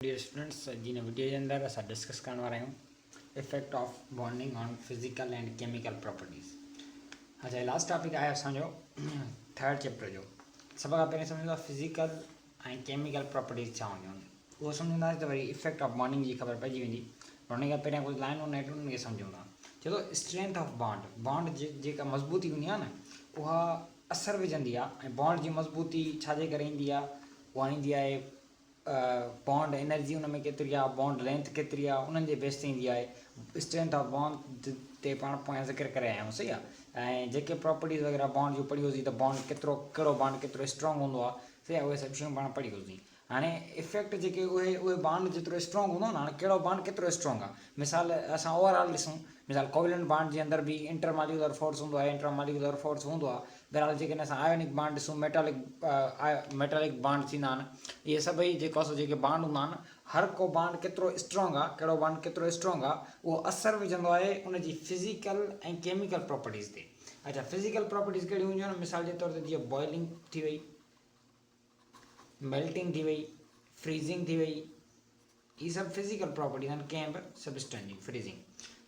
Dear students जिन video के अंदर अस डिस्कस करने वाला हूँ effect of bonding on physical and chemical properties. अच्छा लास्ट टॉपिक आया असो थर्ड चैप्टर जो सब का पहले समझो फिजिकल एंड केमिकल प्रॉपर्टीज़ छा होंदियूं वो समझंदासीं तो वरी इफेक्ट ऑफ बॉन्डिंग की खबर पइजी वेंदी। उन खां पहिरियां कुछ लाइनूं नेटूं उनखे सम्झूं था। चलो स्ट्रेंथ ऑफ बॉन्ड जेका मज़बूती हूंदी आहे न उहा असरु विझंदी आहे ऐं बॉन्ड जी मज़बूती छाजे करे ईंदी आहे उहा ईंदी आहे बॉन्ड एनर्जी उन में केतिरी आहे बॉन्ड लेंथ केतिरी आहे उन्हनि जे बेस ते ईंदी आहे। स्ट्रेंथ ऑफ बॉन्ड ते पाण पोयां ज़िक्र करे आया आहियूं सही आहे ऐं जेके प्रॉपर्टीज़ वग़ैरह बॉन्ड जूं पढ़ी हुई त बॉन्ड केतिरो कहिड़ो बॉन्ड केतिरो स्ट्रॉन्ग हूंदो आहे सही आहे उहे सभु शयूं पाण पढ़ी हुई। हाणे इफेक्ट जेके उहे बॉन्ड जेतिरो स्ट्रॉन्ग हूंदो न हाणे कहिड़ो बॉन्ड केतिरो स्ट्रॉन्ग आहे मिसाल असां ओवरऑल ॾिसूं मिसाल कोवलेंट बॉन्ड जे अंदरि बि इंटरमॉलिकुलर फोर्स हूंदो आहे इंट्रामॉलिकुलर फोर्स हूंदो आहे। बहरहाल जेकॾहिं असां आयोनिक बॉन्ड ॾिसूं मेटालिक बॉन्ड थींदा आहिनि इहे सभई जेके बॉन्ड हूंदा आहिनि हर को बॉन्ड केतिरो स्ट्रॉन्ग आहे कहिड़ो बॉन्ड केतिरो स्ट्रॉन्ग आहे उहो असरु विझंदो आहे उनजी फिज़िकल ऐं केमिकल प्रॉपर्टीज़ ते। अच्छा फिज़िकल प्रॉपर्टीज़ कहिड़ियूं हूंदियूं आहिनि मिसाल जे तौर ते जीअं बॉइलिंग थी वई मेल्टिंग थी वई फ्रीज़िंग थी वई ये सब फिज़िकल प्रॉपर्टीज़ आहिनि कंहिं बि सबस्टेंस जी फ्रीज़िंग।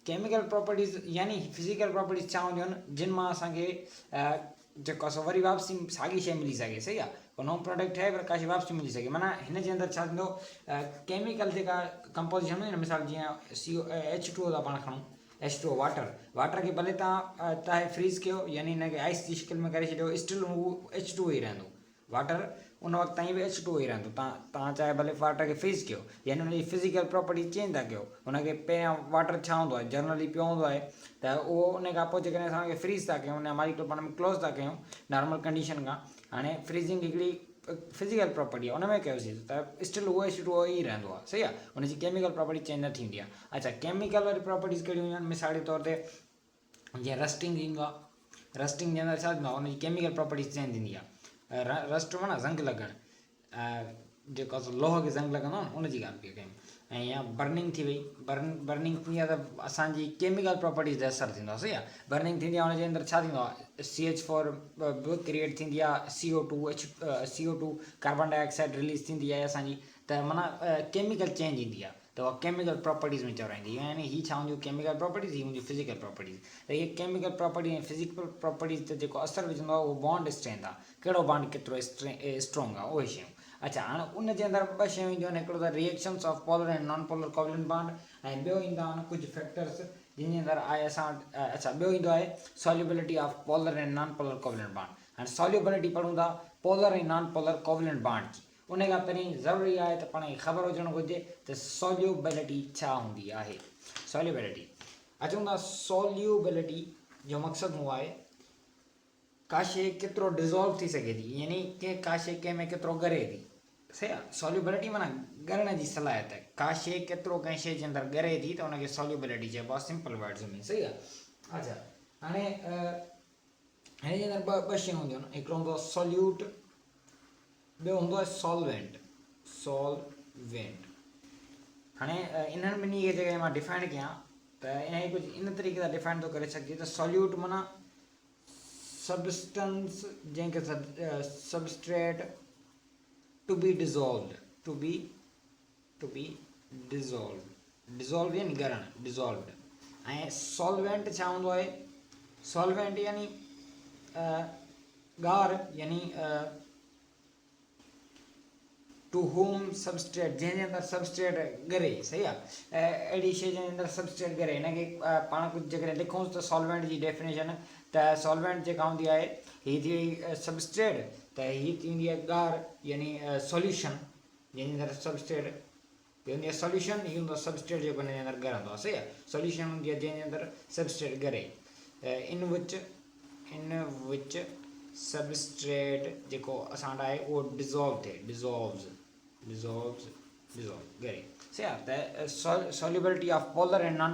केमिकल प्रॉपर्टीज़ यानी फिज़िकल प्रॉपर्टीज़ छा हूंदियूं आहिनि जिन मां असांखे जेको आहे वरी वापसी साॻी शइ मिली सघे सही आहे को नओं प्रोडक्ट ठहे पर का शइ वापसी मिली सघे माना हिन जे अंदरि छा थींदो केमिकल जेका कंपोज़िशन हूंदी न मिसाल जीअं H2O था पाण खणूं H2O वाटर खे भले तव्हां फ्रीज़ कयो यानी हिनखे आइस जी शिकिल में करे छॾियो स्टिल उहो H2O ई रहंदो वाटर उन वक़्तु ताईं बि H2O ई रहंदो। तव्हां चाहे भले वाटर खे फ्रीज़ कयो यानी हुनजी फिज़िकल प्रॉपर्टी चेंज था कयो हुनखे पहिरियां वाटर छा हूंदो आहे जनरली पियो हूंदो आहे त उहो उन खां पोइ जेकॾहिं असां हुनखे फ्रीज़ था कयूं उन मालिक्यूल पाण में क्लोज़ था कयूं नॉर्मल कंडीशन खां हाणे फ्रीज़िंग हिकिड़ी फिज़िकल प्रॉपर्टी आहे उन में कयोसीं त स्टिल उहो H2O ई रहंदो आहे सही आहे हुनजी केमिकल प्रॉपर्टी चेंज न थींदी आहे। अच्छा केमिकल वारी प्रॉपर्टीज़ कहिड़ियूं हूंदियूं आहिनि मिसाल जे तौर ते जीअं रस्टिंग थींदो आहे रस्टिंग जे अंदरि छा थींदो आहे हुनजी केमिकल प्रॉपर्टीज़ चेंज थींदी आहे। रस्ट माना ज़ंग लॻणु जेको लोह खे ज़ंग लॻंदो आहे न उनजी ॻाल्हि पई कयूं ऐं या बर्निंग थी वई बर्निंग थींदी आहे त असांजी केमिकल प्रॉपर्टीज़ ते असरु थींदो आहे सही आहे बर्निंग थींदी आहे हुनजे अंदरि छा थींदो आहे CH4 क्रिएट थींदी आहे CO2 कार्बन डाइऑक्साइड रिलीज़ थींदी आहे असांजी त माना केमिकल चेंज ईंदी आहे त उहा केमिकल प्रॉपर्टीज़ में चवराईंदी यानी हीअ छा हूंदियूं केमिकल प्रॉपर्टीज़ हीअ हूंदियूं फिज़िकल प्रॉपर्टीज़ त इहे केमिकल प्रॉपर्टी ऐं फिज़िकल प्रॉपर्टीज़ ते जेको असरु विझंदो आहे उहो बॉन्ड स्ट्रेंथ आहे कहिड़ो बॉन्ड केतिरो स्ट्रॉन्ग आहे उहे शयूं। अच्छा हाणे उन जे अंदरि ॿ शयूं ईंदियूं आहिनि हिकिड़ो त reactions of polar and non polar covalent bond ऐं ॿियो ईंदा आहिनि कुझु फैक्टर्स जिन जे अंदरि आहे असां वटि अच्छा ॿियो ईंदो आहे solubility of polar and non polar covalent bond. हाणे सॉल्युबिलिटी पढ़ूं था पोलर ऐं नॉन पोलर कोवलेंट बॉन्ड जी उन खां पहिरीं ज़रूरी आहे त पाण खे ख़बर हुजणु घुरिजे त सॉल्युबिलिटी छा हूंदी आहे। सॉल्युबिलिटी अचूं था सॉल्युबिलिटी जो मक़सदु हूंदो आहे का शइ केतिरो डिज़ोल्व थी सघे थी यानी का शइ कंहिं में केतिरो ॻरे थी सही आहे सॉल्युबिलिटी माना ॻरण जी सलाहियत आहे का शइ केतिरो कंहिं शइ जे अंदरि ॻरे थी त हुनखे सॉल्युबिलिटी चइबो आहे सिंपल वर्ड्स में सही आहे। अच्छा हाणे हिन जे अंदरि ॿ शयूं हूंदियूं आहिनि हिकिड़ो हूंदो आहे सॉल्यूट ॿियो हूंदो आहे सॉल्वेंट। हाणे इन्हनि ॿिन्ही खे जेकॾहिं मां डिफाइन कयां त इनखे कुझु इन तरीक़े सां डिफाइन थो करे सघिजे त सॉल्यूट माना सबस्टेंस जंहिंखे सबस्ट्रेट टू बी डिज़ोल्व यानी ॻरणु डिज़ोल्वड ऐं सॉल्वेंट छा हूंदो आहे सॉल्वेंट यानी ॻार यानी टू होम सबस्ट्रेट जंहिंजे अंदरि सबस्ट्रेट ॻरे सही आहे अहिड़ी शइ जंहिंजे अंदरि सबस्ट्रेट ॻरे हिनखे पाण कुझु जेकॾहिं लिखूंसि त सॉल्वेंट जी डेफिनेशन त सॉल्वेंट जेका हूंदी आहे हीअ थी वई सबस्ट्रेट त हीअ थींदी आहे ॻार यानी सॉल्यूशन जंहिंजे अंदरि सबस्ट्रेट हीअ हूंदी आहे सॉल्यूशन हीअ हूंदो आहे सबस्ट्रेट जेको हिन जे अंदरि ॻरंदो आहे सही आहे सॉल्यूशन हूंदी आहे जंहिंजे अंदरि सबस्ट्रेट ॻरे इन विच सबस्ट्रेट जेको असां वटि आहे उहो डिज़ोल्व थिए डिज़ोल्व ॻरे सही आहे त solubility of polar and non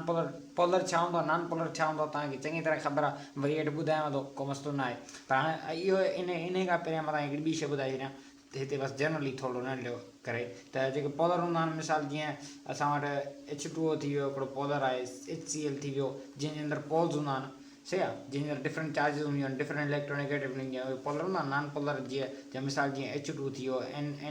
polar छा हूंदो आहे नॉन पोलर छा हूंदो आहे तव्हांखे चङी तरह ख़बर आहे वरी हेठि ॿुधायांव थो को मसइलो न आहे पर हाणे इहो इन खां पहिरियां मां तव्हांखे हिकिड़ी ॿी शइ ॿुधाए छॾियां हिते बसि जनरली थोरो नंढो करे त जेके पोलर हूंदा आहिनि मिसाल जीअं असां वटि H2O थी वियो हिकिड़ो पोलर आहे HCl थी वियो जंहिंजे अंदरि पोल्स हूंदा आहिनि सही आहे, जंहिंजे अंदरि डिफरेंट चार्जिस हूंदियूं आहिनि, डिफरेंट इलेक्ट्रोनेगेटिव हूंदियूं आहिनि, पोलर हूंदा नॉन पोलर, जीअं मिसाल जीअं H2 थी वियो,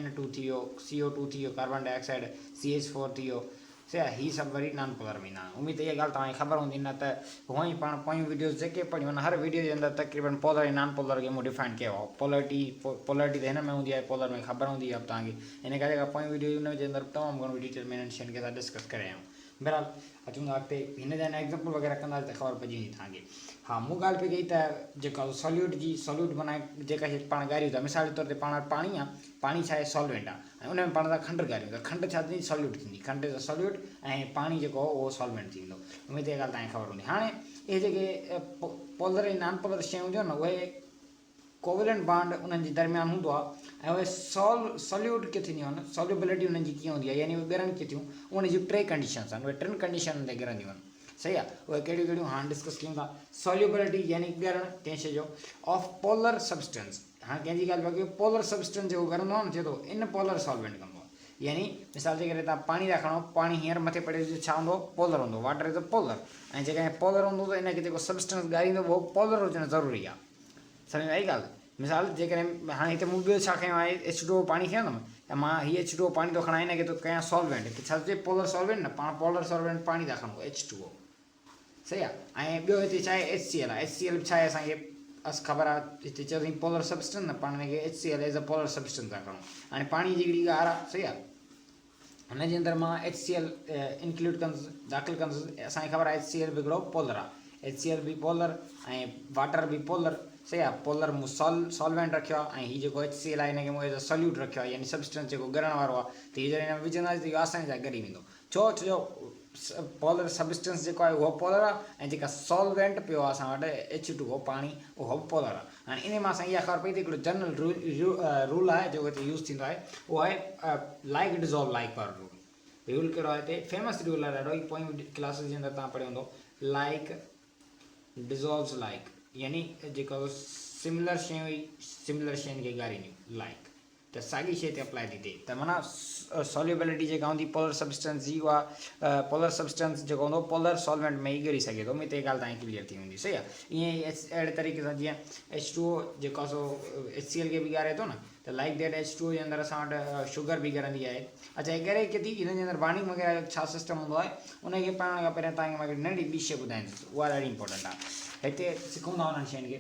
N2 थी वियो, CO2 थी वियो, कार्बन डाइऑक्साइड, CH4 थी वियो, सही आहे, हीअ सभु वरी नॉन पोलर में ईंदा आहिनि। उमेद इहा ॻाल्हि तव्हांखे ख़बर हूंदी, न त हूअं ई पाण पोयूं वीडियोज़ जेके पढ़ियूं आहिनि हर वीडियो जे अंदरि तक़रीबन पोलर ऐं नॉन पोलर खे मूं डिफाइन कयो आहे। पोलरिटी त हिन में हूंदी आहे, पोलर में ख़बर हूंदी आहे तव्हांखे, इन करे जेका पोयूं वीडियो हुन जे अंदरि तमामु घणो डिटेल में इन्हनि शयुनि खे असां डिस्कस करे आहियूं। बहरहाल अचूं था अॻिते, हिन जा एग्ज़ाम्पल वग़ैरह कंदासीं त ख़बर पइजी वेंदी तव्हांखे। हा, मूं ॻाल्हि पई कई त जेका सॉल्यूट बनाए जेका शइ पाण ॻारियूं था, मिसाल जे तौर ते पाण पाणी आहे, पाणी छा आहे सॉल्वेंट आहे, ऐं उन में पाण था खंडु ॻारियूं त खंडु छा थींदी सॉल्यूट थींदी, खंडु इज़ सॉल्यूट ऐं पाणी जेको उहो सॉल्वेंट थींदो। उमेद इहा ॻाल्हि तव्हांखे ख़बर हूंदी। हाणे इहे जेके पोलर ऐं नॉन पोलर शयूं हूंदियूं आहिनि न, उहे कोवेलेंट बॉन्ड उन्हनि जे दरमियान हूंदो आहे, ऐं उहे सॉल्यूट कीअं थींदियूं आहिनि, सॉल्युबिलिटी उन्हनि जी कीअं हूंदी आहे, यानी उहे ॻरनि कीअं थियूं, उन जी टे कंडीशन्स आहिनि, उहे टिनि कंडीशन ते ॻरंदियूं आहिनि। सही आहे, उहे कहिड़ियूं कहिड़ियूं हाणे डिस्कस कयूं था। सॉल्युबिलिटी यानी ॻरणु कंहिं शइ जो ऑफ पोलर सब्सटेंस। हाणे कंहिंजी ॻाल्हि बाक़ी पोलर सब्सटेंस जेको ॻरंदो आहे न, चए थो इन पोलर सॉल्वेंट कंदो आहे। यानी मिसाल जे करे तव्हां पाणी था खणो, पाणी हींअर मथे पड़े छा हूंदो पोलर हूंदो, वाटर इज़ अ पोलर, ऐं जेका पोलर हूंदो त इनखे जेको सब्सटेंस ॻारींदो उहो पोलर हुजणु ज़रूरी आहे। सम्झ में आई ॻाल्हि? मिसाल जेकॾहिं हाणे हिते मूं ॿियो छा कयो आहे, H2O पाणी खणंदुमि ऐं मां हीअ H2O पाणी थो खणा, हिनखे थो कयां सॉल्वेंट, छा चए पोलर सॉल्वेंट, न पाण पोलर सॉल्वेंट पाणी था खणूं H2O। सही आहे, ऐं ॿियो हिते छा आहे HCl आहे। HCl छा आहे असांखे ख़बर आहे, हिते चयो अथई पोलर सब्सटेंस, न पाण हिनखे HCl as a polar substance था खणूं। हाणे पाणी जी हिकिड़ी ॻाल्हि आहे, सही आहे, हुनजे अंदरि मां HCl इंक्लूड कंदुसि, दाख़िल कंदुसि। असांखे ख़बर आहे HCl बि हिकिड़ो पोलर आहे, HCl बि पोलर ऐं वाटर बि पोलर। सही आहे, पोलर मूं सॉल्वेंट रखियो आहे, ऐं हीअ जेको HCl आहे हिनखे मूं एज़ अ सॉल्यूट रखियो आहे, यानी सब्सटेंस जेको ॻरण वारो आहे, त हीअ जॾहिं हिन में विझंदासीं त इहो आसानी सां ॻरी वेंदो। छो पोलर सब्सटेंस जेको आहे उहो पोलर आहे, ऐं जेका सॉल्वेंट पियो आहे असां वटि H2O पाणी, उहो पोलर आहे। हाणे इन मां असांखे इहा ख़बर पई त हिकिड़ो जनरल रूल आहे जेको हिते यूज़ थींदो आहे, उहो आहे लाइक डिज़ॉल्व लाइक वारो रूल कहिड़ो आहे हिते फेमस रूल आहे ॾाढो, ई पोयूं क्लासिस जे अंदरि तव्हां पढ़ियो हूंदो, लाइक डिज़ॉल्व्स लाइक, यानी जेको सिमिलर शयूं ई सिमिलर शयुनि खे ॻारींदियूं, लाइक त साॻी शइ ते अप्लाई थी थिए, त माना सॉल्युबिलिटी जेका हूंदी पोलर सब्सटेंस जी, उहा पोलर सब्सटेंस जेको हूंदो पोलर सॉल्वेंट में ई ॻरी सघे थो। उमेद ॻाल्हि तव्हांजी क्लियर थी हूंदी। सही आहे, ईअं ई अहिड़े तरीक़े सां जीअं H2O जेको सो HCl खे बि ॻारे थो न, त लाइक डेट H2O जे अंदरि असां वटि शुगर बि ॻरंदी आहे। अच्छा, हे ॻरे कीअं थी, हिन जे अंदरि बाइंडिंग वग़ैरह छा सिस्टम हूंदो आहे, उनखे पाइण खां पहिरियों तव्हांखे मां हिकिड़ी नंढी ॿी शइ ॿुधाईंदुसि, उहा ॾाढी इंपॉर्टेंट आहे। हिते सिखूं था उन्हनि शयुनि खे,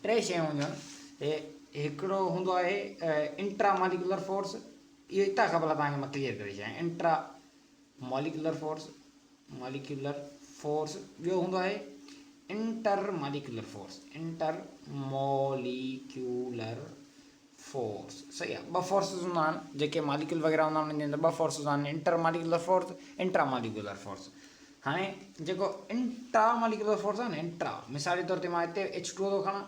टे शयूं हूंदियूं आहिनि। हिकिड़ो हूंदो आहे इंट्रा मॉलिक्यूलर फोर्स, इहो हितां ख़बर आहे तव्हांखे मां क्लियर करे छॾियां, इंट्रा मॉलिक्यूलर फोर्स। ॿियो हूंदो आहे इंटर मॉलिक्यूलर फोर्स, सही आहे, ॿ फोर्सिस हूंदा आहिनि जेके मॉलिक्यूल वग़ैरह हूंदा आहिनि, उनजे अंदरि ॿ फोर्स हूंदा आहिनि, inter molecular force, intra molecular force. हाणे जेको इंट्रा मॉलिक्यूलर फोर्स आहे न, इंट्रा, मिसाल जे तौर ते मां हिते H2O थो खणा,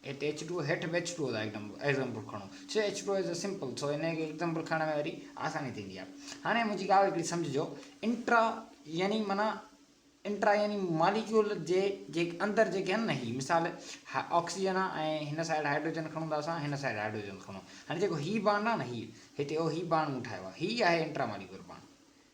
हिते H2O हेठि बि H2O था एग्ज़ाम्पल खणूं, छो H2O इज़ अ सिंपल, सो हिनखे एग्ज़ाम्पल खणण में वरी आसानी थींदी आहे। हाणे मुंहिंजी ॻाल्हि हिकिड़ी सम्झिजो, इंट्रा यानी मॉलिक्यूल जे अंदरि जेके आहिनि न, ही मिसाल ऑक्सीजन आहे ऐं हिन साइड हाइड्रोजन खणूं था असां, हिन साइड हाइड्रोजन खणूं। हाणे जेको ही बांड आहे न, हिते ही बांड मूं ठाहियो आहे, ही आहे इंट्रा मॉलिक्यूलर बांड,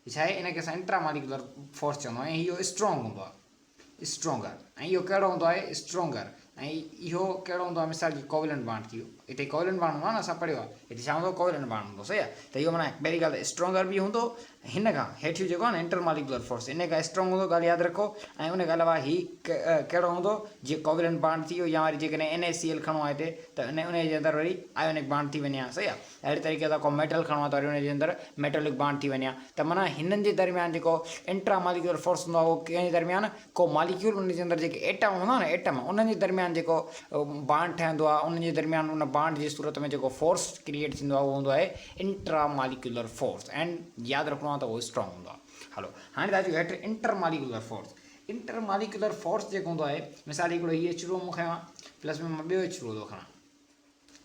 हीअ छा आहे, इनखे असां इंट्रा मॉलिक्यूलर फोर्स चवंदो आहियूं, ऐं इहो स्ट्रॉन्ग हूंदो आहे, स्ट्रॉन्गर, ऐं इहो कहिड़ो हूंदो आहे स्ट्रॉन्गर, ऐं इहो कहिड़ो हूंदो आहे, मिसाल जी कोवेलेंट बांड थी वियो, हिते कोवेलेंट बांड हूंदो आहे न, असां पढ़ियो आहे, हिते छा हूंदो कोवेलेंट बांड हूंदो। सही आहे, त इहो माना पहिरीं ॻाल्हि स्ट्रॉन्गर बि हूंदो, हिन खां हेठि जेको आहे न इंटर मॉलिक्यूलर फोर्स, इन खां स्ट्रॉन्ग हूंदो, ॻाल्हि यादि रखो। ऐं उन खां अलावा ही कहिड़ो हूंदो, जीअं कोवेलेंट बांड थी वियो, या वरी जेकॾहिं NaCl खणो आहे हिते, त उनजे अंदरि वरी आयोनिक बांड थी वञे हा। सही आहे, अहिड़े तरीक़े सां को मेटल खणो आहे त वरी उनजे अंदरि मेटलिक बांड थी वञे हा। त माना हिननि जे दरमियान जेको इंट्रा मॉलिक्यूलर फोर्स हूंदो आहे, उहो कंहिंजे दरमियान को मॉलिक्यूल, उनजे अंदरि जेके एटम हूंदा आहिनि न, एटम, उन्हनि जे दरमियान जेको बांड ठहंदो आहे, उन्हनि जे दरमियान उन बांड जी सूरत में जेको फोर्स क्रिएट थींदो आहे, उहो हूंदो आहे इंट्रा मॉलिक्यूलर फोर्स, ऐं यादि रखिणो आहे त उहो स्ट्रॉन्ग हूंदो आहे। हलो, हाणे तव्हां जो हेठि इंटर मॉलिक्यूलर फोर्स जेको हूंदो आहे, मिसाल हिकिड़ो हीअ H2O मूं खयो आहे, प्लस में मां ॿियो H2O थो खणा।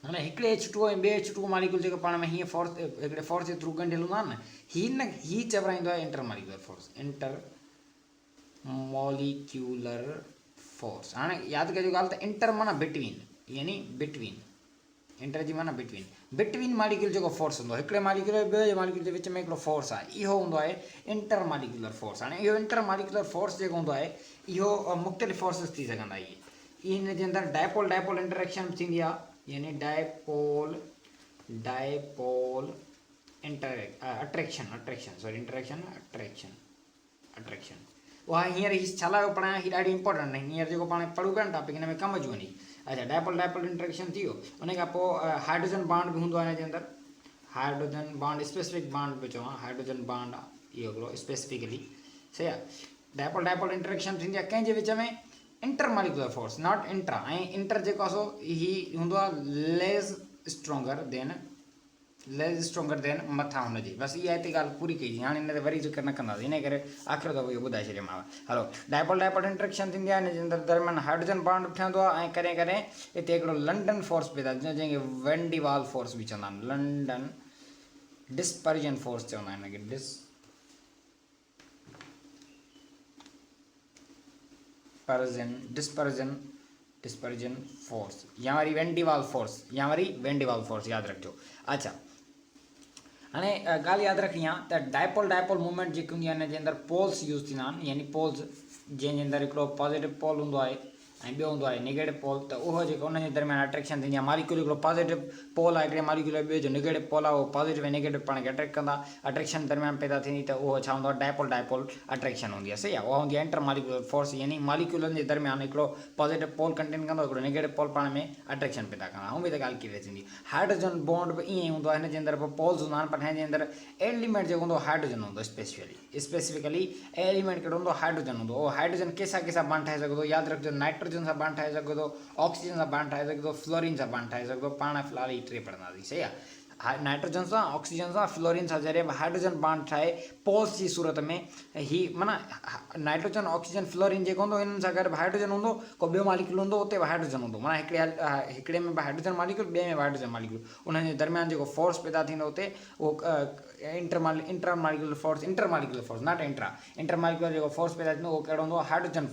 हाणे हिकिड़े H2O ऐं ॿिए H2O मॉलिक्यूल जेको पाण में हीअं फोर्स हिकिड़े फोर्स जे थ्रू ॻंढियल हूंदा आहिनि न, ही चवराईंदो आहे इंटर मॉलिक्यूलर फोर्स। हाणे यादि कजो ॻाल्हि, त इंटर माना बिटवीन, यानी बिटवीन, इंटर जी माना बिटवीन बिटवीन मालिक्यूल जो फोर्स होंदो हिकिड़े मालिक्यूल ॿिए मालिक्यूल जे विच में हिकिड़ो फोर्स आहे इहो हूंदो आहे इंटर मालिक्यूलर फोर्स। हाणे इहो इंटर मालिक्यूलर फोर्स जेको हूंदो आहे इहो मुख़्तलिफ़ फोर्सिस थी सघंदा इहे इन जे अंदरि डायपोल डायपोल इंटरेक्शन थींदी आहे यानी डायपोल डायपोल अट्रैक्शन उहा हींअर ही छा लाइ पढ़ायां हीअ ॾाढी इंपॉर्टेंट आहे हींअर जेको पाण पढ़ूं पिया न टॉपिक हिन में कमु अची वञे। अच्छा डायपोल डायपोल इंटरेक्शन थी वियो उन खां पोइ हाइड्रोजन बॉन्ड बि हूंदो आहे हिन जे अंदरि हाइड्रोजन बॉन्ड स्पेसिफिक बॉन्ड पियो चवां हाइड्रोजन बॉन्ड आहे इहो हिकिड़ो स्पेसिफिकली सही आहे। डायपोल डायपोल इंटरेक्शन थींदी आहे कंहिंजे विच में inter molecular force not intra ऐं इंटर जेको आहे सो ही हूंदो आहे लेस स्ट्रोंगर देन मथां हुनजी बसि इहा हिते ॻाल्हि पूरी कई हाणे हिन ते वरी ज़िक्र न कंदासीं इन करे आख़िर दफ़ो इहो ॿुधाए छॾियोमांव। हलो डायपोल डायपोल इंटरेक्शन थींदी आहे हिन जे अंदरि दरमियान हाइड्रोजन बॉन्ड बि ठहंदो आहे ऐं कॾहिं कॾहिं हिते हिकिड़ो लंडन फोर्स बि था जंहिंखे वेंडीवाल फोर्स बि चवंदा आहिनि लंडन डिस्पर्जन फोर्स चवंदा आहिनि हिनखे डिस्पर्जन फोर्स या वरी वेंडीवाल फोर्स यादि रखिजो। अच्छा हाणे ॻाल्हि यादि रखणी आहे त डायपोल डायपोल मूवमेंट जेकी हूंदी आहे हिन जे अंदरि पोल्स यूज़ थींदा आहिनि यानी पोल्स जंहिंजे अंदरि हिकिड़ो पॉज़िटिव पोल हूंदो आहे ऐं ॿियो हूंदो आहे नेगेटिव पोल त उहो जेको उन जे दरमियान अट्रैक्शन थींदी आहे मालिक्यूल हिकिड़ो पॉज़िटिव पोल आहे हिकिड़े मालिक्यूल ॿियो जो नेगेटिव पोल आहे उहो पॉज़िटिव ऐं नेगेटिव पाण खे अट्रैक्ट कंदा अट्रैक्शन दरमियान पैदा थींदी त उहो छा हूंदो आहे डायपोल डायपोल अट्रैक्शन हूंदी आहे सही आहे उहा हूंदी आहे इंटर मालिक्यूलर फोर्स यानी मालिक्यूलनि जे दरमियान हिकिड़ो पॉज़िटिव पोल कंटेन कंदो हिकिड़ो नेगेटिव पोल पाण में अट्रैक्शन पैदा कंदा ऐं बि त ॻाल्हि क्लियर थींदी। हाइड्रोजन बॉन्ड बि ईअं ई हूंदो आहे हिन जे अंदरि पोल्स हूंदा आहिनि पर हिन जे अंदरि एलिमेंट जेको हूंदो हाइड्रोजन हूंदो स्पेसिफिकली एलिमेंट कहिड़ो हूंदो हाइड्रोजन हूंदो उहो हाइड्रोजन कंहिंसां बॉन्ड ठाहे सघंदो यादि रखिजो नाइट्रोजन सां बॉन्ड ठाहे सघो थो ऑक्सीजन सां बॉन्ड ठाहे सघो थो फ्लोरीन सां बॉन्ड ठाहे सघो थो पाण फ़िलहाल ही टे पढ़ंदासीं सही आहे। नाइट्रोजन सां ऑक्सीजन सां फ्लोरीन सां ज़रिए हाइड्रोजन बॉन्ड ठाहे पोल्स जी सूरत में ही माना नाइट्रोजन ऑक्सीजन फ्लोरीन जेको हूंदो हिननि सां गॾु हाइड्रोजन हूंदो को ॿियो मालिक्यूल हूंदो उते बि हाइड्रोजन हूंदो माना हिकिड़े में बि हाइड्रोजन मालिक्यूल ॿिए में बि हाइड्रोजन मालिक्यूल उन्हनि जे दरमियान जेको फोर्स पैदा थींदो उते उहो inter molecular force not inter molecular जेको फोर्स पैदा थींदो उहो कहिड़ो हूंदो हाइड्रोजन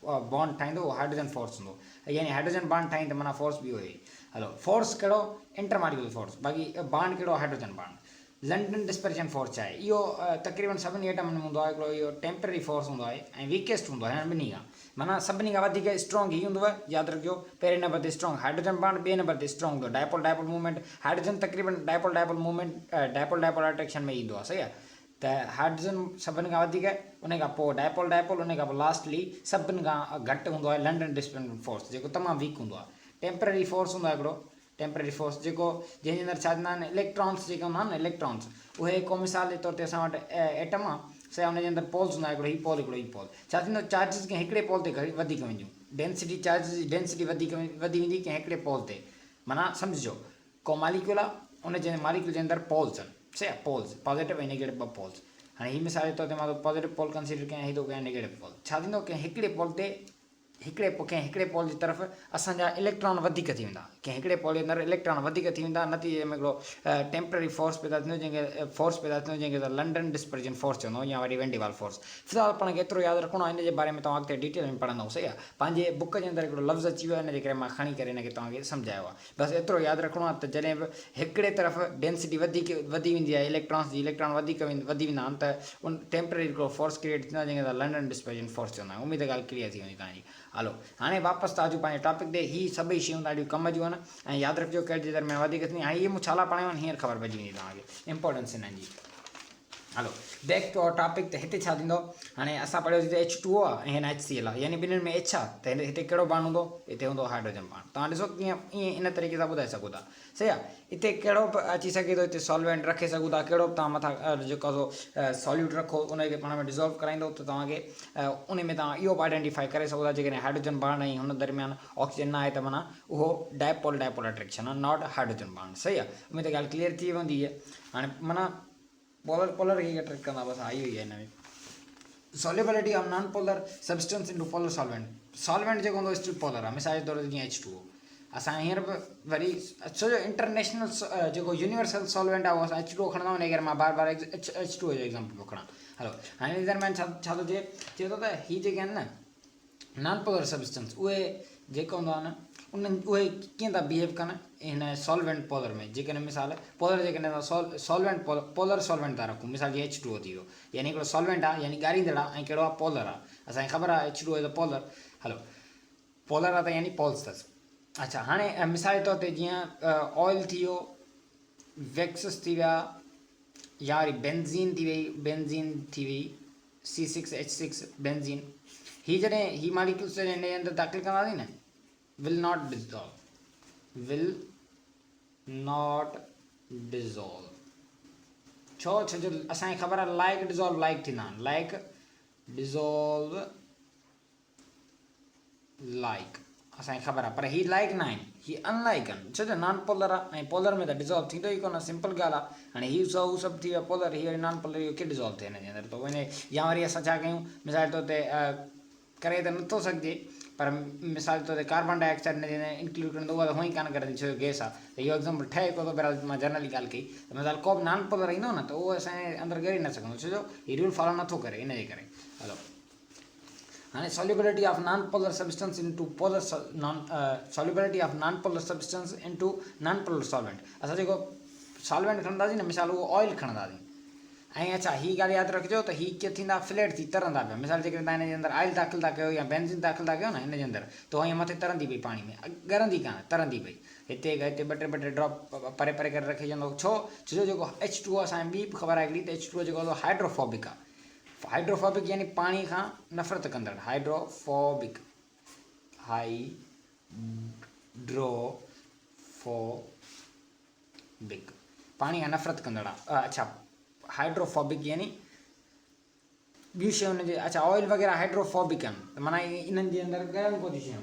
बॉन्ड ठाहींदो उहो हाइड्रोजन फोर्स हूंदो यानी हाइड्रोजन बॉन्ड ठाहींदो माना फोर्स बि हुई। हलो फोर्स कहिड़ो इंटर मालिक्यूलर फोर्स बाक़ी बॉन्ड कहिड़ो hydrogen bond. London dispersion force छा आहे इहो तक़रीबन सभिनी एटमनि में हूंदो आहे हिकिड़ो इहो टेम्पररी फोर्स हूंदो आहे ऐं वीकेस्ट हूंदो आहे ॿिन्ही खां माना सभिनी खां वधीक स्ट्रॉन्ग ही हूंदो आहे यादि रखिजो पहिरें नंबर ते स्ट्रॉन्ग हाइड्रोजन बॉन्ड ॿिए नंबर ते स्ट्रॉन्ग हूंदो डायपोल डायपोल मूवमेंट हाइड्रोजन तक़रीबन डायपोल मूवमेंट डायपोल अट्रैक्शन में ईंदो आहे सही आहे त हाइड्रोजन सभिनि खां वधीक उन खां पोइ डायपोल उन खां पोइ लास्टली सभिनि खां घटि हूंदो आहे लंडन डिस्पर्जन फोर्स जेको तमामु वीक हूंदो आहे। टेम्पररी फोर्स हूंदो आहे हिकिड़ो टेम्पररी फोर्स जेको जंहिंजे अंदरि छा चवंदा आहिनि इलेक्ट्रॉन्स जेके हूंदा आहिनि न इलेक्ट्रॉन्स उहे को मिसाल जे तौर ते असां वटि एटम आहे सही हुनजे अंदरि पोल्स हूंदा हिकिड़ो ही पोल छा थींदो चार्जिस कंहिं हिकिड़े पोल ते वधीक वेंदियूं डेंसिटी चार्जिस जी डेंसिटी वधी वेंदी कंहिं हिकिड़े पोल ते माना सम्झिजो को मालिक्यूल आहे उन जे मालिक्यूल जे अंदरि पोल्स आहिनि सही आहे पोल्स पॉज़िटिव ऐं नेगेटिव ॿ पोल्स हाणे ही मिसाल जे तौर ते मां पॉज़िटिव पोल कंसीडर कयां ही थो कयां नेगेटिव पोल छा थींदो कंहिं हिकिड़े पोल ते कंहिं हिकिड़े पोल जी तरफ़ असांजा इलेक्ट्रॉन वधीक थी वेंदा कंहिं हिकिड़े पोल जे अंदरि इलेक्ट्रॉन वधीक थी वेंदा नतीजे में हिकिड़ो टेम्पररी फोर्स पैदा थींदो जंहिंखे त लंडन डिस्पर्जन फोर्स चवंदो या वरी वेंडीवाल फोर्स। फ़िलहाल पाण खे एतिरो यादि रखिणो आहे हिन जे बारे में तव्हां अॻिते डिटेल में पढ़ंदव सही आहे पंहिंजे बुक जे अंदरि हिकिड़ो लफ़्ज़ अची वियो आहे हिन जे करे मां खणी करे हिनखे तव्हांखे सम्झायो आहे बसि एतिरो यादि रखिणो आहे त जॾहिं बि हिकिड़े तरफ़ डेंसिटी वधी वेंदी आहे इलेक्ट्रॉन वधी वेंदा आहिनि त उन टेम्पररी हिकिड़ो फोर्स क्रिएट थींदो आहे जंहिंखे त लंडन डिस्पर्जन फोर्स चवंदा आहियूं उमेद ॻाल्हि क्लियर थी वेंदी तव्हांजी। हलो हाणे वापसि त अचूं पंहिंजे टॉपिक ते ही सभई शयूं ॾाढियूं कम जूं आहिनि ऐं यादि रखिजो कहिड़े जे दरमियान वधीक थींदी हाणे इहे मूं छा लाइ पढ़ायूं आहिनि हींअर ख़बर पइजी वेंदी तव्हांखे इंपॉर्टेंस हिननि जी। हलो बैक टू अवर टॉपिक त हिते छा थींदो हाणे असां पढ़ियोसीं त H2O आहे ऐं हिन HCl आहे यानी ॿिन्हिनि में H आहे त हिते कहिड़ो बॉन्ड हूंदो हिते हूंदो हाइड्रोजन बॉन्ड तव्हां ॾिसो कीअं ईअं इन तरीक़े सां ॿुधाए सघो था सही आहे हिते कहिड़ो बि अची सघे थो हिते सॉल्वेंट रखे सघूं था कहिड़ो बि तव्हां मथां जेको आहे सॉल्यूट रखो उनखे पाण में डिज़ोल्व कराईंदो त तव्हांखे उन में तव्हां इहो बि आइडेंटिफाई करे सघो था जेकॾहिं हाइड्रोजन बॉन्ड ऐं हुन दरमियान ऑक्सीजन न आहे त माना उहो डायपोल अट्रैक्शन आहे नॉट हाइड्रोजन बॉन्ड सही आहे उमेद ॻाल्हि क्लियर थी वेंदी आहे। हाणे माना पोलर खे अट्रैक्ट कंदा बसि आई हुई आहे हिन में solubility of non polar substance into polar solvent जेको हूंदो स्टिल पोलर आहे मिसाल जे तौर ते जीअं H2O असां हींअर बि वरी छो जो इंटरनेशनल जेको यूनिवर्सल सॉल्वेंट आहे उहो असां H2O खणंदा आहियूं इन करे मां बार H2O जो एग्ज़ाम्पल पियो खणा। हलो हाणे हिन दरम्यान छा थो थिए चए थो त हीअ जेके आहिनि न नॉन पोलर सब्सटेंस उहे जेको हूंदो आहे न उन्हनि उहे कीअं था बिहेव कनि हिन सॉल्वेंट पोलर में, जेकॾहिं मिसाल पोलर जेकॾहिं तव्हां सॉल्वेंट पोलर सॉल्वेंट था रखूं, मिसाल जीअं H2O थी वियो, यानी हिकिड़ो सॉल्वेंट आहे यानी ॻारींदड़ आहे, ऐं कहिड़ो आहे पोलर आहे। असांखे ख़बर आहे H2O is a polar, hello polar आहे त यानी पोल्स अथसि। अच्छा, हाणे मिसाल जे तौर ते जीअं ऑयल थी वियो, वैक्सिस थी विया, या वरी बेंज़ीन थी वई, C6H6 बेंज़ीन, ही जॾहिं ही मालिक्यूल्स हिन जे अंदरि दाख़िल कंदासीं न, will not dissolve। छो जो असांखे ख़बर आहे लाइक डिज़ोल्व लाइक थींदा आहिनि, लाइक डिज़ोल्व लाइक असांखे ख़बर आहे, पर ही लाइक न आहिनि, ही अनलाइक आहिनि, छो जो नॉन पोलर आहे, ऐं पोलर में त डिज़ोल्व थींदो ई कोन, सिंपल ॻाल्हि आहे। हाणे ही हू सभु थी विया पोलर, ही वरी नॉन पोलर, इहो कीअं डिज़ोल्व थिए हिन जे अंदरि, त वञे या वरी असां छा कयूं, मिसाल जे तौर ते करे त नथो सघिजे, पर मिसाल जे तौर ते कार्बन डाइऑक्साइड हिन जे अंदरि इंक्लूड कंदो, उहा त हुअं ई कान करंदी छो जो गैस आहे, त इहो एग्ज़ाम्पल ठहे कोन थो, बहरहाल मां जनरली ॻाल्हि कई, त मिसाल को बि नॉन पोलर ईंदो न, त उहो असांजे अंदरि ॻरी न सघंदो, छो जो हीउ रूल फॉलो नथो करे, इन जे करे। हलो, हाणे solubility of non polar substance into polar solubility of non polar substance into non polar solvent. असां जेको सॉल्वेंट खणंदासीं न, मिसाल उहो ऑयल खणंदासीं, ऐं अच्छा ही ॻाल्हि यादि रखिजो त हीअ कीअं थींदा, फ्लैट थी तरंदा पिया। मिसाल जेकॾहिं तव्हां हिन जे अंदरि ऑयल दाख़िल था कयो या बेंज़ीन दाख़िल था कयो न हिन जे अंदरि, त उहा ईअं मथे तरंदी पई पाणी में, ॻरंदी कान, तरंदी पई, हिते हिते ॿ टे ड्रॉप परे परे करे रखिजंदो। छो जो जेको H2O असांखे ॿी बि ख़बर आहे हिकिड़ी, त H2O जेको हाइड्रोफोबिक आहे, हाइड्रोफोबिक यानी पाणी खां नफ़रत कंदड़, हाइड्रोफोबिक पाणी खां नफ़रत कंदड़ आहे। अच्छा, हाइड्रोफोबिक यानी ॿियूं शयूं हुनजे, अच्छा ऑयल वग़ैरह हाइड्रोफोबिक आहिनि, त माना इन्हनि जे अंदरि ॻरनि कोन थी शयूं।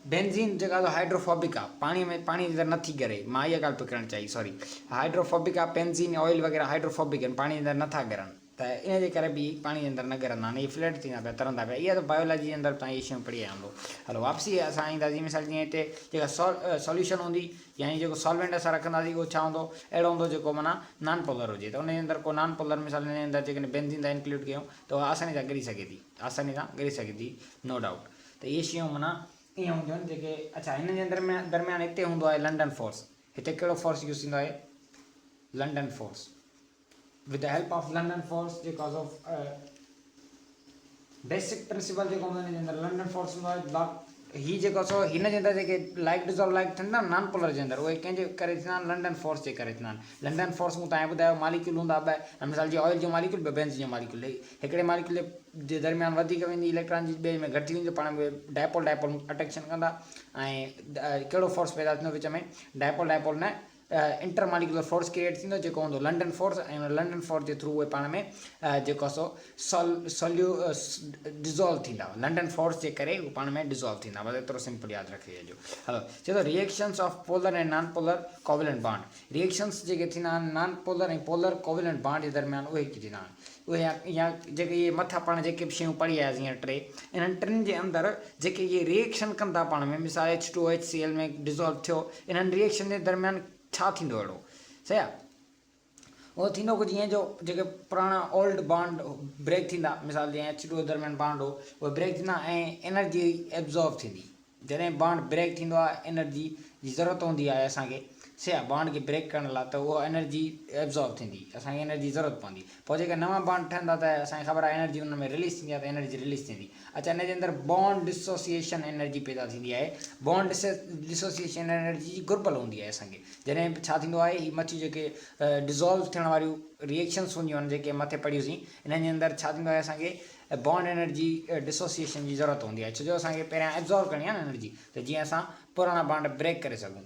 बेंज़ीन जेका हाइड्रोफोबिक आहे, पाणी में पाणी जे अंदरि नथी ॻरे, मां इहा ॻाल्हि पकड़णु चाहियो, सॉरी, हाइड्रोफोबिक आहे, बेंज़ीन ऑयल वग़ैरह हाइड्रोफोबिक आहिनि, पाणी जे अंदरि नथा ॻरनि, त इन जे करे बि पाणी जे अंदरि न ॻरंदा आहिनि, इहे फ्लैट थींदा पिया, तरंदा पिया। इहा त बायोलॉजी जे अंदरि तव्हां इहे शयूं पढ़ी आया हूंदो। हलो, वापसी असां ईंदासीं, मिसाल जीअं हिते जेका सॉल्यूशन हूंदी, यानी जेको सॉल्वेंट असां रखंदासीं, उहो छा हूंदो, अहिड़ो हूंदो जेको माना नॉन पोलर हुजे, त उन जे अंदरि को नॉन पोलर मिसाल हिन जे अंदरि जेकॾहिं बेंज़ीन था इंक्लूड कयूं, त उहा आसानी सां ॻरी सघे थी, नो डाउट। त इहे शयूं माना ईअं हूंदियूं आहिनि जेके, अच्छा हिन जे अंदरि दरमियान हिते हूंदो आहे लंडन फोर्स, हिते कहिड़ो फोर्स यूज़ थींदो आहे, London force, with the help of London force, because of basic principle जेको हूंदो हिन जे अंदरि लंडन फोर्स हूंदो आहे। ही जेको सो हिन जे अंदरि जेके लाइक डिज़ोल्व लाइक थींदा आहिनि नॉन पोलर जे अंदरि, उहे कंहिंजे करे थींदा आहिनि, लंडन फोर्स जे करे थींदा आहिनि। लंडन फोर्स मूं तव्हांखे ॿुधायो मालिक्यूल हूंदा ॿ, मिसाल जी ऑयल जो मालिक्यूल, ॿ बेंज़ीन जो मालिक्यूल, हिकिड़े मालिक्यूल जे दरमियान वधीक वेंदी इलेक्ट्रॉन जी, ॿिए में घटि वेंदी, पाण में डायपोल अट्रैक्शन कंदा, ऐं कहिड़ो फोर्स पैदा थींदो विच में, डायपोल न इंटर मालिकुलर फोर्स क्रिएट थींदो, जेको हूंदो लंडन फोर्स, ऐं लंडन फोर्स जे थ्रू उहे पाण में जेको डिज़ोल्व थींदा, लंडन फोर्स जे करे उहे पाण में डिज़ोल्व थींदा, बस एतिरो सिंपल यादि रखी छॾिजो। हलो, चए थो reactions of polar and non polar covalent bond, reactions जेके थींदा आहिनि नॉन पोलर ऐं पोलर कोवेलेंट बॉन्ड जे दरमियान, उहे थींदा आहिनि। उहे या जेके इहे मथां पाण जेके बि शयूं पढ़ी आयासीं हींअर टे, इन्हनि टिनि जे अंदरि जेके इहे रिएक्शन कंदा पाण में, मिसाल H2O HCl में डिज़ोल्व थियो, इन्हनि रिएक्शन जे दरमियान छा थींदो अहिड़ो, सही आहे, उहो थींदो कुझु ईअं जो जेके पुराणा ओल्ड बॉन्ड ब्रेक थींदा, मिसाल जीअं H2O दरमियान बॉन्ड हो, उहे ब्रेक थींदा ऐं एनर्जी एब्ज़ॉर्ब थींदी। जॾहिं बॉन्ड ब्रेक थींदो आहे, एनर्जी जी ज़रूरत हूंदी आहे असांखे, सही आहे, बॉन्ड खे ब्रेक करण लाइ, त उहा एनर्जी एब्ज़ॉर्ब थींदी, असांखे एनर्जी ज़रूरत पवंदी, पोइ जेके नवां बॉन्ड ठहंदा त असांखे ख़बर आहे एनर्जी उन में रिलीज़ थींदी आहे, त एनर्जी रिलीज़ थींदी। अच्छा, हिन जे अंदरि बॉन्ड डिसोसिएशन एनर्जी पैदा थींदी आहे, बॉन्ड डिसोसिएशन एनर्जी जी घुर्बल हूंदी आहे असांखे, जॾहिं छा थींदो आहे, हीअ मथी जेके डिज़ोल्व थियण वारियूं रिएक्शन्स हूंदियूं आहिनि जेके मथे पढ़ियूंसीं, इन्हनि जे अंदरि छा थींदो आहे, असांखे बॉन्ड एनर्जी डिसोसिएशन जी ज़रूरत हूंदी आहे, छो जो असांखे पहिरियां एब्ज़ॉर्ब करणी आहे न एनर्जी, त जीअं असां पुराणा बॉन्ड ब्रेक करे सघूं।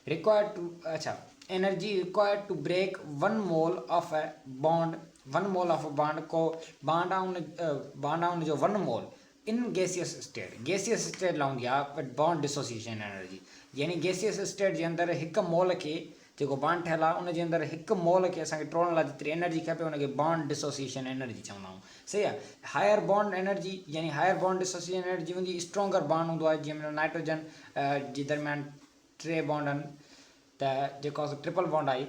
रिक्वायर्ड टू, अच्छा, energy required to break 1 mole of a bond, 1 mole of a bond, को बॉन्ड आहे उन जो 1 मोल इन गैसियस स्टेट लाइ हूंदी आहे बॉन्ड डिसोसिएशन एनर्जी, यानी गैसियस स्टेट जे अंदरि हिकु मोल खे, जेको बॉन्ड ठहियलु आहे उन जे अंदरि हिकु मोल खे असांखे टोड़ण लाइ जेतिरी एनर्जी खपे उनखे बॉन्ड डिसोसिएशन एनर्जी चवंदा आहियूं, सही आहे। हायर बॉन्ड एनर्जी यानी हायर बॉन्ड डिसोसिएशन एनर्जी हूंदी, स्ट्रॉन्गर बॉन्ड हूंदो आहे, जीअं नाइट्रोजन जे दरमियान 3 बॉन्ड आहिनि, त जेको ट्रिपल बॉन्ड आई,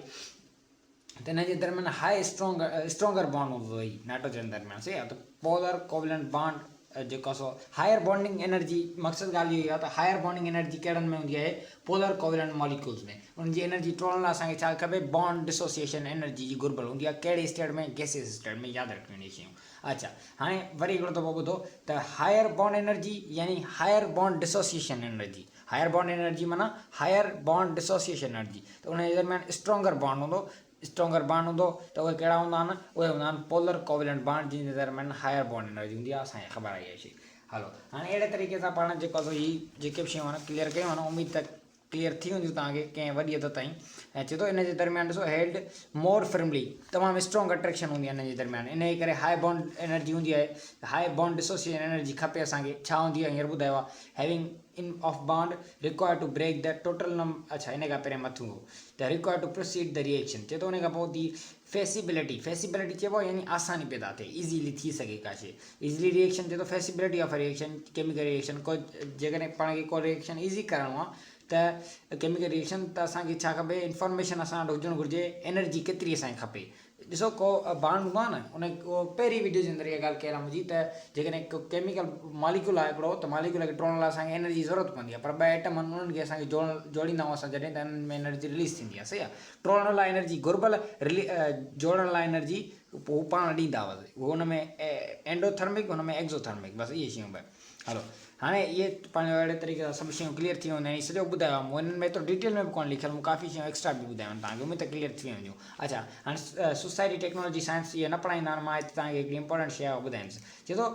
त हिन जे दरमियान हाई स्ट्रॉन्गर बॉन्ड हूंदो हुई नाइट्रोजन दरमियान, सही आहे। त पोलर कोवेलेंट बॉन्ड जेको सो हायर बॉन्डिंग एनर्जी मक़सदु ॻाल्हि इहो आहे त हायर बॉन्डिंग एनर्जी कहिड़नि में हूंदी आहे पोलर कोवेलेंट मॉलिक्यूल्स में उनजी एनर्जी टोड़ण लाइ असांखे छा खपे बॉन्ड डिसोसिएशन एनर्जी जी घुर्बल हूंदी आहे कहिड़े स्टेट में गैसियस स्टेट में यादि रखणी शयूं अच्छा हाणे वरी हिकिड़ो दफ़ो ॿुधो त हायर बॉन्ड एनर्जी यानी higher bond dissociation energy higher bond energy माना हायर बॉन्ड डिसोसिएशन एनर्जी त उनजे दरमियान स्ट्रॉन्गर बॉन्ड हूंदो स्ट्रॉन्गर बॉन्ड हूंदो त उहे कहिड़ा हूंदा आहिनि उहे हूंदा आहिनि पोलर कोवेलेंट बॉन्ड जिन जे दरमियान हायर बॉन्ड एनर्जी हूंदी आहे असांखे ख़बर आहे इहा शइ हलो हाणे अहिड़े तरीक़े सां पाण जेको आहे ही जेके बि शयूं आहिनि क्लियर कयूं आहिनि उमेद त क्लियर थी वेंदियूं तव्हांखे कंहिं वॾी हद ताईं ऐं चए थो इन जे दरमियान ॾिसो हेल्ड मोर फिर्मली तमामु स्ट्रॉन्ग अट्रैक्शन हूंदी आहे इन जे दरमियान इन जे करे हाई बॉन्ड एनर्जी हूंदी आहे हाई बॉन्ड डिसोसिएशन एनर्जी खपे असांखे छा हूंदी आहे हींअर ॿुधायो आहे having in of bond require to break the total अच्छा इन खां पहिरियों मथूं हो त require to proceed the reaction चए थो उन खां पोइ दी फेसिबिलिटी चइबो आहे यानी आसानी पैदा थिए इज़ीली थी सघे का शइ इज़ीली रिएक्शन चए थो फेसिबिलिटी ऑफ रिएक्शन केमिकल रिएक्शन को जेकॾहिं पाण खे को रिएक्शन ईज़ी करिणो आहे त केमिकल रिएक्शन त असांखे छा खपे इंफॉर्मेशन असां वटि हुजणु घुरिजे एनर्जी केतिरी असांखे खपे ॾिसो को बांड हूंदो आहे न उन उहो पहिरीं वीडियो जे अंदरि इहा ॻाल्हि कयल आहे मुंहिंजी त जेकॾहिं को केमिकल मॉलिक्यूल आहे हिकिड़ो त मॉलिक्यूल खे टोड़ण लाइ असांखे एनर्जी जी ज़रूरत पवंदी आहे पर ॿ एटम आहिनि उन्हनि खे असांखे जोड़ींदा आहियूं असां जॾहिं त उन्हनि में एनर्जी रिलीज़ थींदी आहे सही आहे टोड़ण लाइ एनर्जी घुर्बल जोड़ण लाइ एनर्जी पोइ पाण ॾींदा हुआसीं उहो हुन में एंडोथर्मिक हुन में एक्ज़ोथर्मिक बसि इहे शयूं पिया हलो हाणे इहे पंहिंजो अहिड़े तरीक़े सां सभु शयूं क्लियर थी वेंदियूं आहिनि सॼो ॿुधायो आहे मूं हिननि में एतिरो डिटेल में बि कोन लिखियलु मूं काफ़ी शयूं एक्स्ट्रा बि ॿुधायूं आहिनि तव्हांखे उमेद त क्लियर थी वेंदियूं अच्छा हाणे सोसाइटी टेक्नोलॉजी साइंस इहे न पढ़ाईंदा आहिनि मां हिते तव्हांखे हिकिड़ी इंपॉर्टेंट शइ ॿुधाईंदुसि चए थो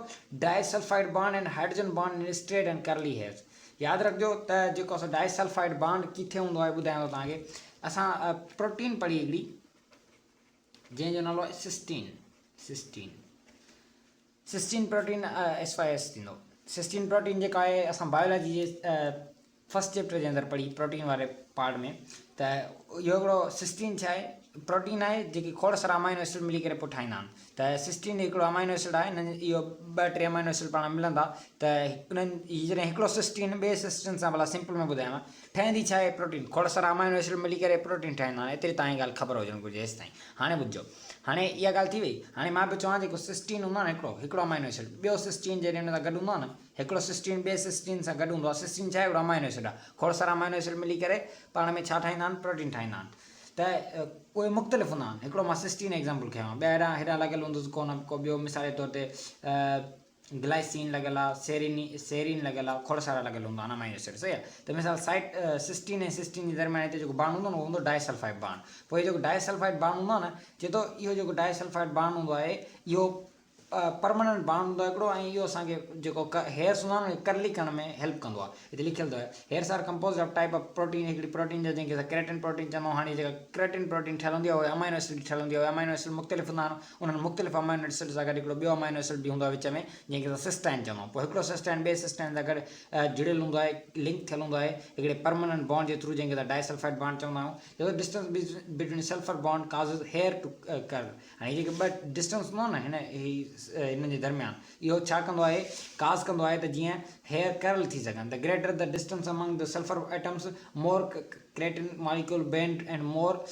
disulphide bond and hydrogen bond in straight and करली हेयर्स यादि रखिजो त जेको असां डाइसल्फाइड बॉन्ड किथे हूंदो आहे ॿुधायां थो तव्हांखे असां प्रोटीन पढ़ी हिकिड़ी जंहिंजो नालो आहे सिस्टीन प्रोटीन SYS थींदो सिस्टीन प्रोटीन जेका आहे असां बायोलॉजी जे फस्ट चैप्टर जे अंदरि पढ़ी प्रोटीन वारे पार्ट में त इहो हिकिड़ो सिस्टीन छा आहे प्रोटीन आहे जेकी खोड़ सारा अमाइनो एसिड मिली करे पोइ ठाहींदा आहिनि त सिस्टीन हिकिड़ो अमाइनो एसिड आहे हिननि इहो 2-3 अमाइनो एसिड पाण मिलंदा त उन्हनि हीअ जॾहिं हिकिड़ो सिस्टीन ॿिए सिस्टीन सां भला सिंपल में ॿुधायांव ठहंदी छा आहे प्रोटीन खोड़ सारा अमाइनो एसिड मिली करे प्रोटीन ठाहींदा आहिनि एतिरी तव्हांजी ॻाल्हि ख़बर हुजणु घुरिजे हेसि ताईं हाणे ॿुधिजो हाणे इहा ॻाल्हि थी वई हाणे मां बि चवां जेको सिस्टीन हूंदो आहे न हिकिड़ो अमाइनो एसिड ॿियो सिस्टीन जॾहिं हुन सां गॾु हूंदो आहे न हिकिड़ो सिस्टीन ॿिए सिस्टीन सां गॾु हूंदो आहे सिस्टीन छा आहे हिकिड़ो अमाइनो एसिड आहे खोड़ सारा अमाइनो एसिड मिली करे पाण में छा ठाहींदा आहिनि प्रोटीन ठाहींदा आहिनि त उहे मुख़्तलिफ़ हूंदा आहिनि हिकिड़ो मां सिस्टीन एग्ज़ाम्पल खयों आहे ॿाहिरां हेॾां लॻियलु हूंदुसि कोन को ॿियो मिसाल जे तौर ते ग्लाइसिन लॻियल आहे सेरीन लॻियल आहे खोड़ सारा लॻियल हूंदा आहिनि अमाइनो एसिड सही आहे त मिसाल साइट सिस्टीन ऐं सिस्टीन जे दरमियान हिते जेको बांड हूंदो न उहो हूंदो डाइसल्फाइड बांड पोइ जेको डाइसल्फाइड बांड हूंदो आहे न चए थो इहो जेको डाइसल्फाइड बांड हूंदो आहे इहो परमानेंट बांड हूंदो आहे हिकिड़ो ऐं इहो असांखे जेको हेयर्स हूंदा आहिनि करली करण में हेल्प कंदो आहे हिते लिखियलु आहे hairs are compose of type of protein हिकिड़ी प्रोटीन जा जंहिंखे असां क्रेटिन प्रोटीन चवंदा आहियूं हाणे जेका क्रेटिन प्रोटीन ठहियलु हूंदी आहे उहे अमाइनो एसिड ठहियलु हूंदी आहे उहे अमाइनो एसिड मुख़्तलिफ़ हूंदा आहिनि उन्हनि मुख़्तलिफ़ अमाइनो एसिड सां गॾु हिकिड़ो ॿियो अमाइनो एसिड बि हूंदो आहे विच में जंहिंखे असां सिस्टाइन चवंदा आहियूं पोइ हिकिड़ो सिस्टाइन ॿिए सिस्टाइन सां गॾु जुड़ियलु हूंदो आहे लिंक थियलु हूंदो आहे हिकिड़े परमानेंट बॉन्ड जे थ्रू जंहिंखे असां डाइसल्फाइड बॉन्ड चवंदा आहियूं जेको डिस्टेंस बिटवीन सल्फर बॉन्ड काज़िस हेयर टू कर हाणे जेके ॿ डिस्टेंस हूंदो आहे न हिन जे दरमियान इहो छा कंदो आहे काज़ कंदो आहे त जीअं हेयर कर्ल थी सघनि the greater the distance among the sulphur atoms more creatine molecule bend and more